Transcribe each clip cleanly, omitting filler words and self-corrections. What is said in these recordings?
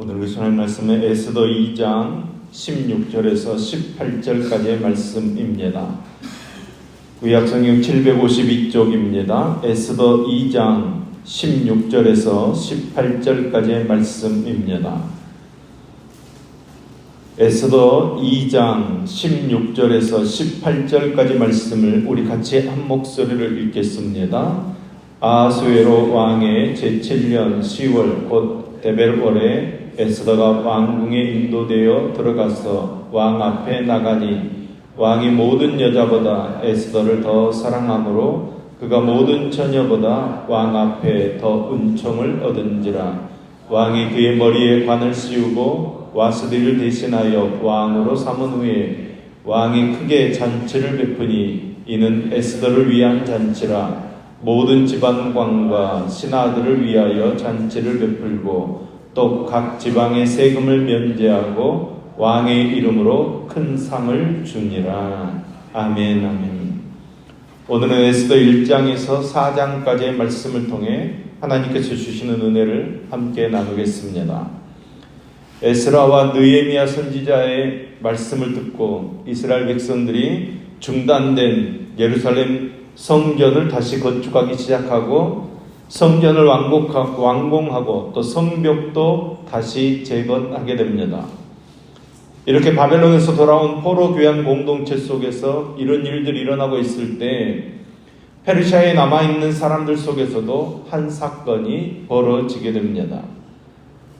오늘 의순할 말씀은 에스더 2장 16절에서 18절까지의 말씀입니다. 구약성경 752쪽입니다. 에스더 2장 16절에서 18절까지의 말씀입니다. 에스더 2장 16절에서 18절까지 말씀을 우리 같이 한 목소리를 읽겠습니다. 아하수에로 왕의 제7년 10월 곧 데벨월에 에스더가 왕궁에 인도되어 들어가서 왕 앞에 나가니 왕이 모든 여자보다 에스더를 더 사랑하므로 그가 모든 처녀보다 왕 앞에 더 은총을 얻은지라. 왕이 그의 머리에 관을 씌우고 와스디를 대신하여 왕으로 삼은 후에 왕이 크게 잔치를 베푸니 이는 에스더를 위한 잔치라. 모든 지방관과 신하들을 위하여 잔치를 베풀고 또 각 지방의 세금을 면제하고 왕의 이름으로 큰 상을 주니라. 아멘, 아멘. 오늘은 에스더 1장에서 4장까지의 말씀을 통해 하나님께서 주시는 은혜를 함께 나누겠습니다. 에스라와 느헤미야 선지자의 말씀을 듣고 이스라엘 백성들이 중단된 예루살렘 성전을 다시 건축하기 시작하고 성전을 완공하고 또 성벽도 다시 재건하게 됩니다. 이렇게 바벨론에서 돌아온 포로 교양 공동체 속에서 이런 일들이 일어나고 있을 때 페르시아에 남아있는 사람들 속에서도 한 사건이 벌어지게 됩니다.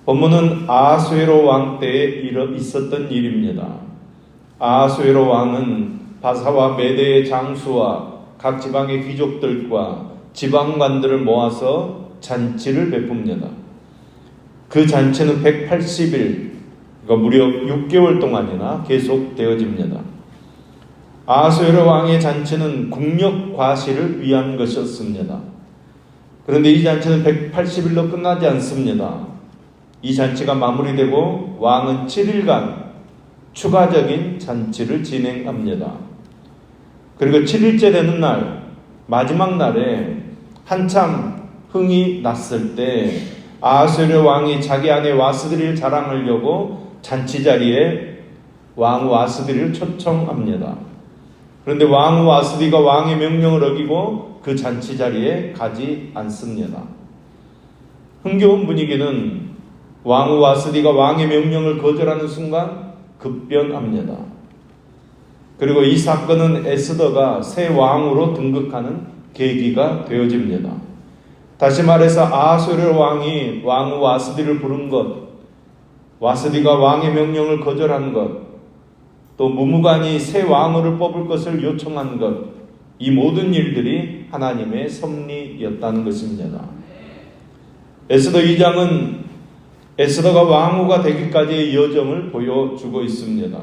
본문은 아하수에로 왕 때에 있었던 일입니다. 아하수에로 왕은 바사와 메대의 장수와 각 지방의 귀족들과 지방관들을 모아서 잔치를 베풉니다. 그 잔치는 180일, 그러니까 무려 6개월 동안이나 계속되어집니다. 아하수에로 왕의 잔치는 국력 과시를 위한 것이었습니다. 그런데 이 잔치는 180일로 끝나지 않습니다. 이 잔치가 마무리되고 왕은 7일간 추가적인 잔치를 진행합니다. 그리고 7일째 되는 날, 마지막 날에 한참 흥이 났을 때 아하수에로 왕이 자기 아내 와스디를 자랑하려고 잔치 자리에 왕 와스디를 초청합니다. 그런데 왕 와스디가 왕의 명령을 어기고 그 잔치 자리에 가지 않습니다. 흥겨운 분위기는 왕 와스디가 왕의 명령을 거절하는 순간 급변합니다. 그리고 이 사건은 에스더가 새 왕으로 등극하는 계기가 되어집니다. 다시 말해서 아하수에로 왕이 왕 와스디를 부른 것, 와스디가 왕의 명령을 거절한 것, 또 무무간이 새 왕후를 뽑을 것을 요청한 것, 이 모든 일들이 하나님의 섭리였다는 것입니다. 에스더 2장은 에스더가 왕후가 되기까지의 여정을 보여주고 있습니다.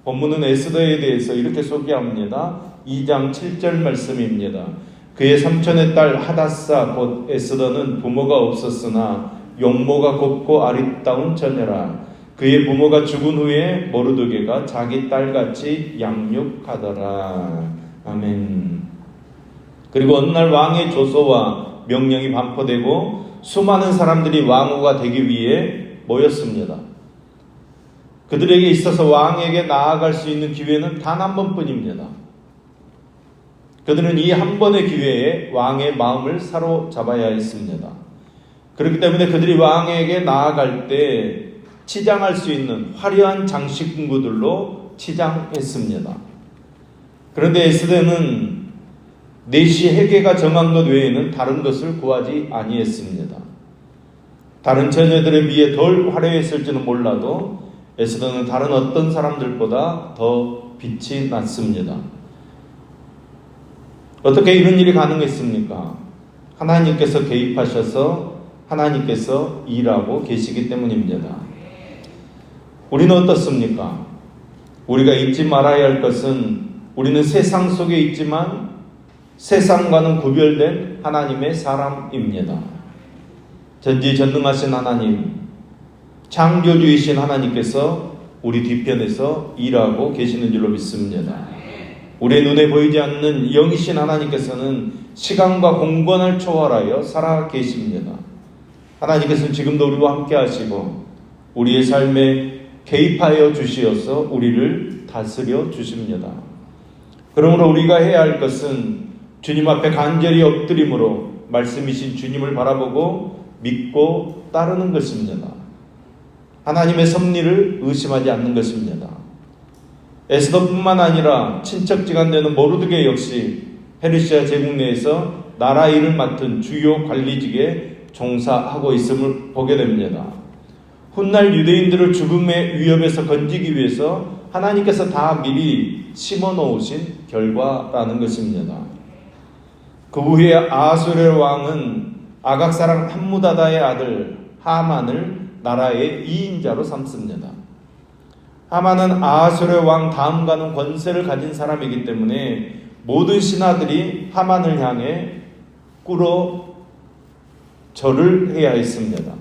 본문은 에스더에 대해서 이렇게 소개합니다. 2장 7절 말씀입니다. 그의 삼촌의 딸 하닷사 곧 에스더는 부모가 없었으나 용모가 곱고 아리따운 처녀라. 그의 부모가 죽은 후에 모르드게가 자기 딸같이 양육하더라. 아멘. 그리고 어느 날 왕의 조서와 명령이 반포되고 수많은 사람들이 왕후가 되기 위해 모였습니다. 그들에게 있어서 왕에게 나아갈 수 있는 기회는 단 한 번뿐입니다. 그들은 이 한 번의 기회에 왕의 마음을 사로잡아야 했습니다. 그렇기 때문에 그들이 왕에게 나아갈 때 치장할 수 있는 화려한 장식구들로 치장했습니다. 그런데 에스더는 내시 해계가 정한 것 외에는 다른 것을 구하지 아니했습니다. 다른 처녀들에 비해 덜 화려했을지는 몰라도 에스더는 다른 어떤 사람들보다 더 빛이 났습니다. 어떻게 이런 일이 가능했습니까? 하나님께서 개입하셔서 하나님께서 일하고 계시기 때문입니다. 우리는 어떻습니까? 우리가 잊지 말아야 할 것은 우리는 세상 속에 있지만 세상과는 구별된 하나님의 사람입니다. 전지전능하신 하나님, 창조주이신 하나님께서 우리 뒤편에서 일하고 계시는 줄로 믿습니다. 우리의 눈에 보이지 않는 영이신 하나님께서는 시간과 공간을 초월하여 살아 계십니다. 하나님께서는 지금도 우리와 함께 하시고 우리의 삶에 개입하여 주시어서 우리를 다스려 주십니다. 그러므로 우리가 해야 할 것은 주님 앞에 간절히 엎드림으로 말씀이신 주님을 바라보고 믿고 따르는 것입니다. 하나님의 섭리를 의심하지 않는 것입니다. 에스더뿐만 아니라 친척지간 되는 모르드게 역시 페르시아 제국 내에서 나라 일을 맡은 주요 관리직에 종사하고 있음을 보게 됩니다. 훗날 유대인들을 죽음의 위협에서 건지기 위해서 하나님께서 다 미리 심어놓으신 결과라는 것입니다. 그 후에 아하수에르 왕은 아각 사람 함무다다의 아들 하만을 나라의 2인자로 삼습니다. 하만은 아하수에르 왕 다음 가는 권세를 가진 사람이기 때문에 모든 신하들이 하만을 향해 꿇어 절을 해야 했습니다.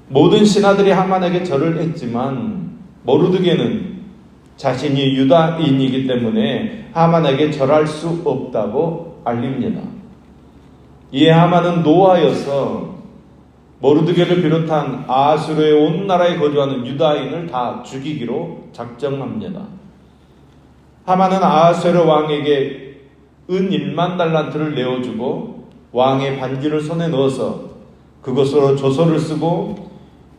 모든 신하들이 하만에게 절을 했지만 모르드게는 자신이 유다인이기 때문에 하만에게 절할 수 없다고 알립니다. 이에 하만은 노하여서 모르드게를 비롯한 아하수르의 온 나라에 거주하는 유다인을 다 죽이기로 작정합니다. 하만은 아하수에르 왕에게 은 1만 달란트를 내어주고 왕의 반지를 손에 넣어서 그것으로 조서를 쓰고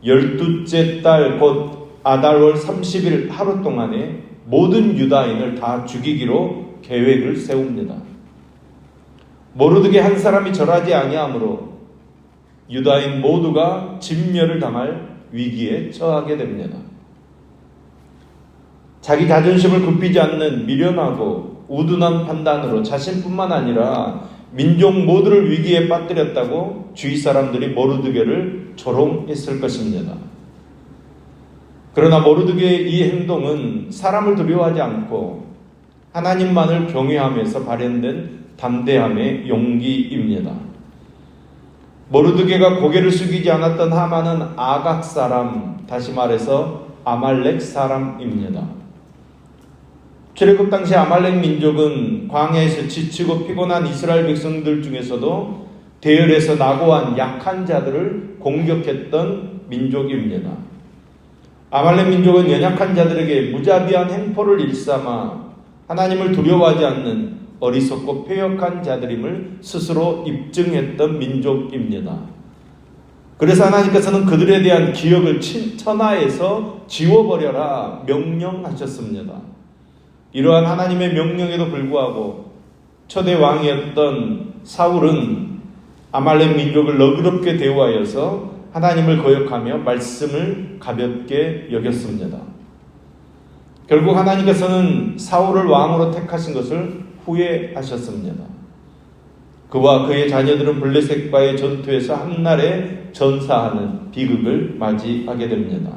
12째 달 곧 아달월 30일 하루 동안에 모든 유다인을 다 죽이기로 계획을 세웁니다. 모르드게 한 사람이 절하지 아니하므로 유다인 모두가 진멸을 당할 위기에 처하게 됩니다. 자기 자존심을 굽히지 않는 미련하고 우둔한 판단으로 자신뿐만 아니라 민족 모두를 위기에 빠뜨렸다고 주위 사람들이 모르드게를 조롱했을 것입니다. 그러나 모르드게의 이 행동은 사람을 두려워하지 않고 하나님만을 경외하면서 발현된 담대함의 용기입니다. 모르드게가 고개를 숙이지 않았던 하만은 아각 사람, 다시 말해서 아말렉 사람입니다. 출애굽 당시 아말렉 민족은 광야에서 지치고 피곤한 이스라엘 백성들 중에서도 대열에서 낙오한 약한 자들을 공격했던 민족입니다. 아말렉 민족은 연약한 자들에게 무자비한 행포를 일삼아 하나님을 두려워하지 않는 어리석고 패역한 자들임을 스스로 입증했던 민족입니다. 그래서 하나님께서는 그들에 대한 기억을 천하에서 지워버려라 명령하셨습니다. 이러한 하나님의 명령에도 불구하고 초대 왕이었던 사울은 아말렉 민족을 너그럽게 대우하여서 하나님을 거역하며 말씀을 가볍게 여겼습니다. 결국 하나님께서는 사울을 왕으로 택하신 것을 후회하셨습니다. 그와 그의 자녀들은 블레셋과의 전투에서 한날에 전사하는 비극을 맞이하게 됩니다.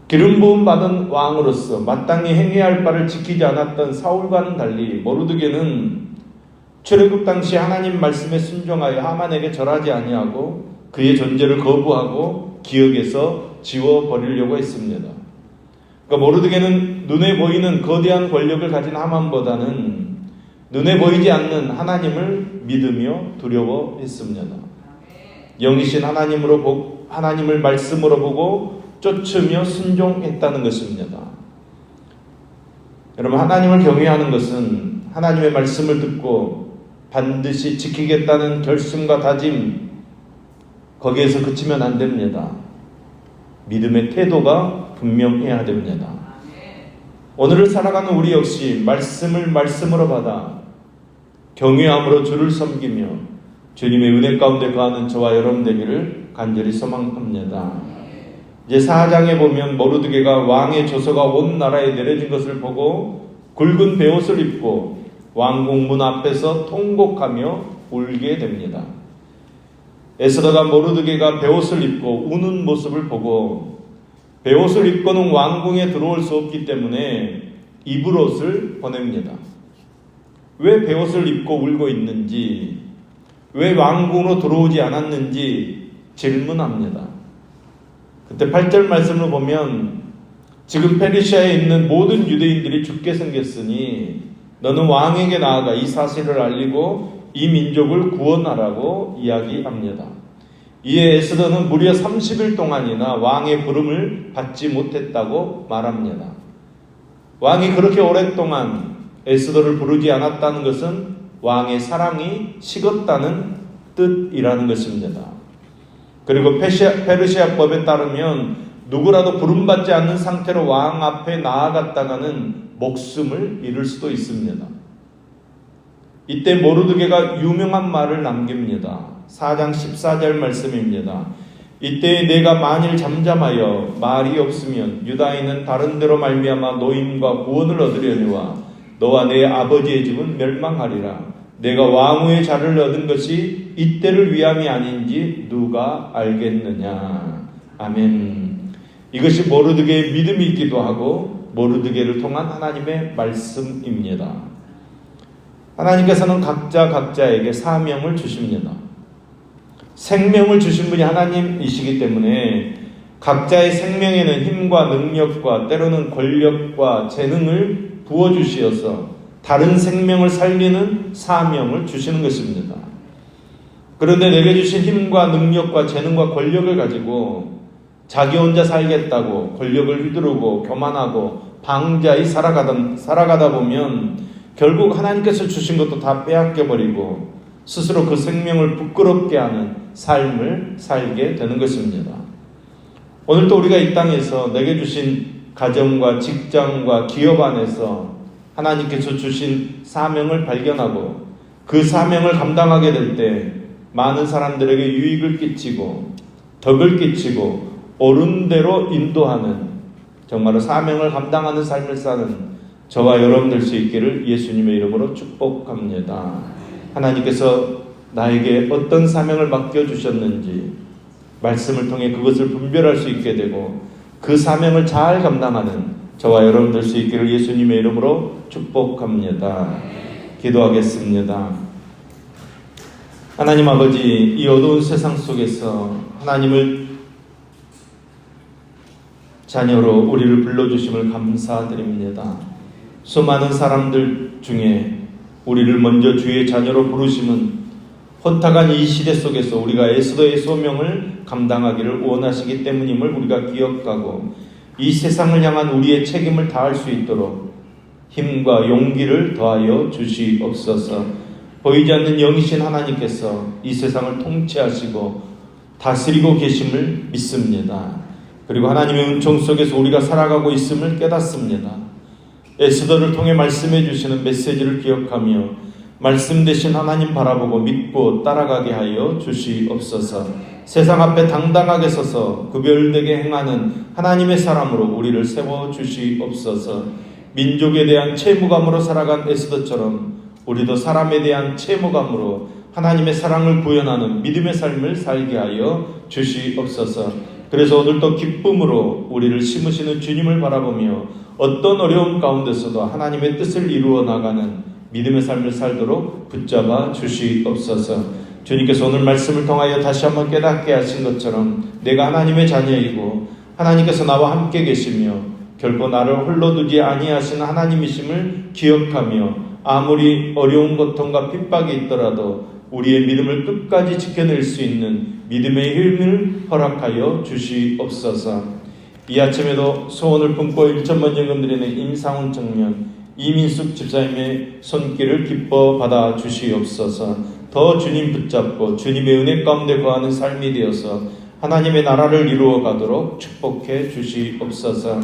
기름 부음 받은 왕으로서 마땅히 행해야 할 바를 지키지 않았던 사울과는 달리 모르드게는 출애굽 당시 하나님 말씀에 순종하여 하만에게 절하지 아니하고 그의 존재를 거부하고 기억에서 지워버리려고 했습니다. 그러니까 모르드게는 눈에 보이는 거대한 권력을 가진 하만보다는 눈에 보이지 않는 하나님을 믿으며 두려워했습니다. 영이신 하나님을 말씀으로 보고 쫓으며 순종했다는 것입니다. 여러분, 하나님을 경외하는 것은 하나님의 말씀을 듣고 반드시 지키겠다는 결심과 다짐, 거기에서 그치면 안 됩니다. 믿음의 태도가 분명해야 됩니다. 오늘을 살아가는 우리 역시 말씀을 말씀으로 받아 경외함으로 주를 섬기며 주님의 은혜 가운데 거하는 저와 여러분 되기를 간절히 소망합니다. 이제 4장에 보면 모르드게가 왕의 조서가 온 나라에 내려진 것을 보고 굵은 베옷을 입고 왕궁 문 앞에서 통곡하며 울게 됩니다. 에스더가 모르드게가 베옷을 입고 우는 모습을 보고 베옷을 입고는 왕궁에 들어올 수 없기 때문에 입을 옷을 보냅니다. 왜 베옷을 입고 울고 있는지, 왜 왕궁으로 들어오지 않았는지 질문합니다. 그때 8절 말씀을 보면 지금 페르시아에 있는 모든 유대인들이 죽게 생겼으니 너는 왕에게 나아가 이 사실을 알리고 이 민족을 구원하라고 이야기합니다. 이에 에스더는 무려 30일 동안이나 왕의 부름을 받지 못했다고 말합니다. 왕이 그렇게 오랫동안 에스더를 부르지 않았다는 것은 왕의 사랑이 식었다는 뜻이라는 것입니다. 그리고 페르시아법에 따르면 누구라도 부름받지 않는 상태로 왕 앞에 나아갔다가는 목숨을 잃을 수도 있습니다. 이때 모르드게가 유명한 말을 남깁니다. 4장 14절 말씀입니다. 이때 내가 만일 잠잠하여 말이 없으면 유다인은 다른 데로 말미암아 노임과 구원을 얻으려니와 너와 내 아버지의 집은 멸망하리라. 내가 왕후의 자를 얻은 것이 이때를 위함이 아닌지 누가 알겠느냐. 아멘. 이것이 모르드게의 믿음이기도 하고 모르드게를 통한 하나님의 말씀입니다. 하나님께서는 각자에게 사명을 주십니다. 생명을 주신 분이 하나님이시기 때문에 각자의 생명에는 힘과 능력과 때로는 권력과 재능을 부어주시어서 다른 생명을 살리는 사명을 주시는 것입니다. 그런데 내게 주신 힘과 능력과 재능과 권력을 가지고 자기 혼자 살겠다고 권력을 휘두르고 교만하고 방자히 살아가다 보면 결국 하나님께서 주신 것도 다 빼앗겨버리고 스스로 그 생명을 부끄럽게 하는 삶을 살게 되는 것입니다. 오늘도 우리가 이 땅에서 내게 주신 가정과 직장과 기업 안에서 하나님께서 주신 사명을 발견하고 그 사명을 감당하게 될 때 많은 사람들에게 유익을 끼치고 덕을 끼치고 옳은 대로 인도하는 정말로 사명을 감당하는 삶을 사는 저와 여러분 될 수 있기를 예수님의 이름으로 축복합니다. 하나님께서 나에게 어떤 사명을 맡겨주셨는지 말씀을 통해 그것을 분별할 수 있게 되고 그 사명을 잘 감당하는 저와 여러분 될 수 있기를 예수님의 이름으로 축복합니다. 기도하겠습니다. 하나님 아버지, 이 어두운 세상 속에서 하나님을 자녀로 우리를 불러주심을 감사드립니다. 수많은 사람들 중에 우리를 먼저 주의 자녀로 부르심은 혼탁한 이 시대 속에서 우리가 에스더의 소명을 감당하기를 원하시기 때문임을 우리가 기억하고 이 세상을 향한 우리의 책임을 다할 수 있도록 힘과 용기를 더하여 주시옵소서. 보이지 않는 영이신 하나님께서 이 세상을 통치하시고 다스리고 계심을 믿습니다. 그리고 하나님의 은총 속에서 우리가 살아가고 있음을 깨닫습니다. 에스더를 통해 말씀해 주시는 메시지를 기억하며 말씀 대신 하나님 바라보고 믿고 따라가게 하여 주시옵소서. 세상 앞에 당당하게 서서 구별되게 행하는 하나님의 사람으로 우리를 세워 주시옵소서. 민족에 대한 채무감으로 살아간 에스더처럼 우리도 사람에 대한 채무감으로 하나님의 사랑을 구현하는 믿음의 삶을 살게 하여 주시옵소서. 그래서 오늘도 기쁨으로 우리를 심으시는 주님을 바라보며 어떤 어려움 가운데서도 하나님의 뜻을 이루어 나가는 믿음의 삶을 살도록 붙잡아 주시옵소서. 주님께서 오늘 말씀을 통하여 다시 한번 깨닫게 하신 것처럼 내가 하나님의 자녀이고 하나님께서 나와 함께 계시며 결코 나를 홀로 두지 아니하시는 하나님이심을 기억하며 아무리 어려운 고통과 핍박이 있더라도 우리의 믿음을 끝까지 지켜낼 수 있는 믿음의 힘을 허락하여 주시옵소서. 이 아침에도 소원을 품고 1천만 연금 드리는 임상훈 청년, 이민숙 집사님의 손길을 기뻐 받아 주시옵소서. 더 주님 붙잡고 주님의 은혜 가운데 거하는 삶이 되어서 하나님의 나라를 이루어 가도록 축복해 주시옵소서.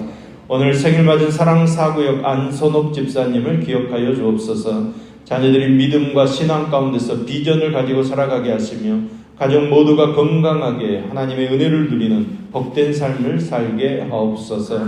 오늘 생일 맞은 사랑사구역 안선옥 집사님을 기억하여 주옵소서. 자녀들이 믿음과 신앙 가운데서 비전을 가지고 살아가게 하시며 가정 모두가 건강하게 하나님의 은혜를 누리는 복된 삶을 살게 하옵소서.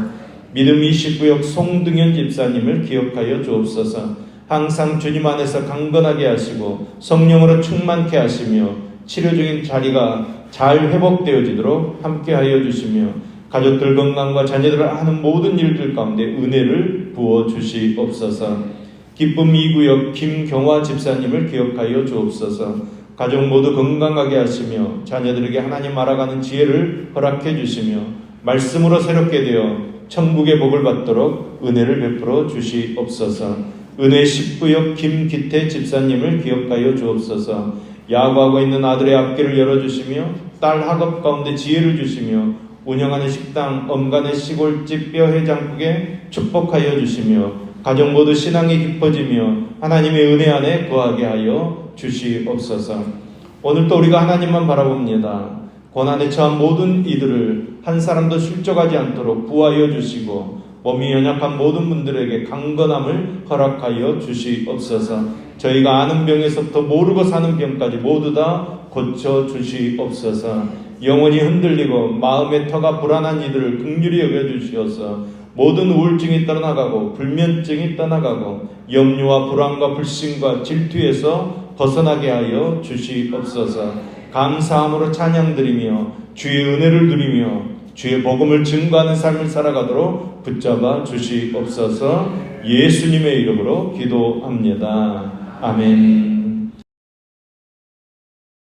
믿음 29역 송등현 집사님을 기억하여 주옵소서. 항상 주님 안에서 강건하게 하시고 성령으로 충만케 하시며 치료 중인 자리가 잘 회복되어지도록 함께하여 주시며 가족들 건강과 자녀들을 하는 모든 일들 가운데 은혜를 부어 주시옵소서. 기쁨 2구역 김경화 집사님을 기억하여 주옵소서. 가족 모두 건강하게 하시며 자녀들에게 하나님 알아가는 지혜를 허락해 주시며 말씀으로 새롭게 되어 천국의 복을 받도록 은혜를 베풀어 주시옵소서. 은혜 10구역 김기태 집사님을 기억하여 주옵소서. 야구하고 있는 아들의 앞길을 열어주시며 딸 학업 가운데 지혜를 주시며 운영하는 식당, 엄간의 시골집 뼈해장국에 축복하여 주시며 가족 모두 신앙이 깊어지며 하나님의 은혜 안에 거하게 하여 주시옵소서. 오늘도 우리가 하나님만 바라봅니다. 고난에 처한 모든 이들을 한 사람도 실족하지 않도록 구하여 주시고 몸이 연약한 모든 분들에게 강건함을 허락하여 주시옵소서. 저희가 아는 병에서부터 모르고 사는 병까지 모두 다 고쳐 주시옵소서. 영혼이 흔들리고 마음의 터가 불안한 이들을 긍휼히 여겨주시어서 모든 우울증이 떠나가고 불면증이 떠나가고 염려와 불안과 불신과 질투에서 벗어나게 하여 주시옵소서. 감사함으로 찬양드리며 주의 은혜를 누리며 주의 복음을 증거하는 삶을 살아가도록 붙잡아 주시옵소서. 예수님의 이름으로 기도합니다. 아멘.